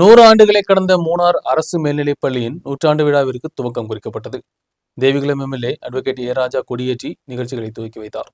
100 ஆண்டுகளை கடந்த மூணார் அரசு மேல்நிலைப் பள்ளியின் நூற்றாண்டு விழாவிற்கு துவக்கம் குறிக்கப்பட்டது. தேவிகுளம் எம்எல்ஏ அட்வொகேட் ஏ ராஜா கொடியேற்றி நிகழ்ச்சிகளை துவக்கி வைத்தார்.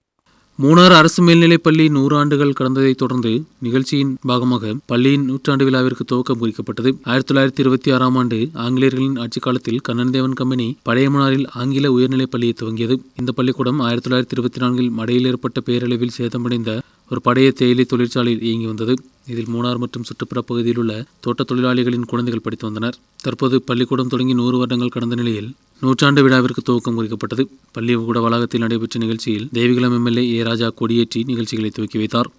மூணார் அரசு மேல்நிலைப் பள்ளி 100 ஆண்டுகள் கடந்ததைத் தொடர்ந்து நிகழ்ச்சியின் பாகமாக பள்ளியின் நூற்றாண்டு விழாவிற்கு துவக்கம் குறிக்கப்பட்டது. 1926ஆம் ஆண்டு ஆங்கிலேயர்களின் ஆட்சிக் காலத்தில் கண்ணன்தேவன் கம்பெனி பழையமனாரில் ஆங்கில உயர்நிலைப் பள்ளியை துவங்கியது. இந்த பள்ளிக்கூடம் 1924இல் மடையில் ஏற்பட்ட பேரழிவில் சேதமடைந்த ஒரு பழைய தேயிலை தொழிற்சாலையில் இயங்கி வந்தது. இதில் மூணார் மற்றும் சுற்றுப்புற பகுதியில் உள்ள தோட்ட தொழிலாளிகளின் குழந்தைகள் படித்து வந்தனர். தற்போது பள்ளிக்கூடம் தொடங்கி 100 வருடங்கள் கடந்த நிலையில் நூற்றாண்டு விழாவிற்கு துவக்கம் குறிக்கப்பட்டது. பள்ளிக்கூட வளாகத்தில் நடைபெற்ற நிகழ்ச்சியில் தேவிகுளம் எம்எல்ஏ ஏ ராஜா கொடியேற்றி நிகழ்ச்சிகளை துவக்கி வைத்தார்.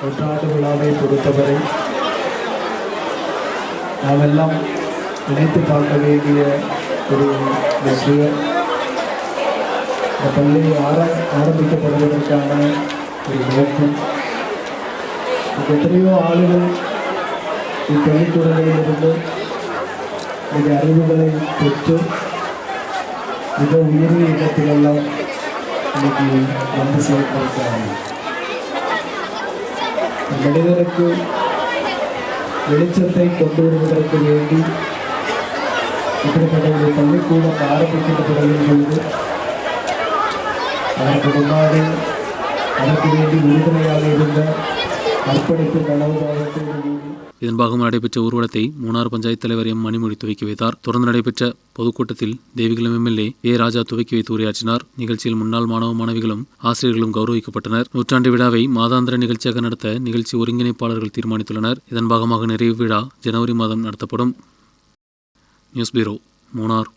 நூற்றாண்டு விழாவை பொறுத்தவரை நாமெல்லாம் நினைத்து பார்க்க வேண்டிய ஒரு விஷயம், இந்த பள்ளி ஆரம்பிக்கப்படுவதற்கான ஒரு நோக்கம். எத்தனையோ ஆளுகள் இப்பள்ளிக்கூடங்களிலிருந்து மிக அறிவுகளை பெற்று மிக உயரிய இடத்திலெல்லாம் இன்னைக்கு வந்து சேர்த்திருக்கிறாங்க. மனிதனுக்கு வெளிச்சத்தை கொண்டு வருவதற்கு வேண்டி இப்படிப்பட்ட ஒரு பள்ளிக்கூடம் ஆரம்பிக்கப்படுகின்ற பொழுது அதற்கு முன்னாடி அதற்கு வேண்டி உறுதுணையாக இருந்த அர்ப்பணிப்பு மனோபாவத்தை இதன் பாகம் நடைபெற்ற ஊர்வலத்தை மூணார் பஞ்சாயத்து தலைவர் எம் மணிமொழி துவக்கி வைத்தார். தொடர்ந்து நடைபெற்ற பொதுக்கூட்டத்தில் தேவிகுளம் எம்எல்ஏ ஏ ராஜா துவக்கி வைத்து உரையாற்றினார். நிகழ்ச்சியில் முன்னாள் மாணவ மாணவிகளும் ஆசிரியர்களும் கௌரவிக்கப்பட்டனர். நூற்றாண்டு விழாவை மாதாந்திர நிகழ்ச்சியாக நடத்த நிகழ்ச்சி ஒருங்கிணைப்பாளர்கள் தீர்மானித்துள்ளனர். இதன் பாகமாக நிறைவு விழா ஜனவரி மாதம் நடத்தப்படும். News bureau, Munnar.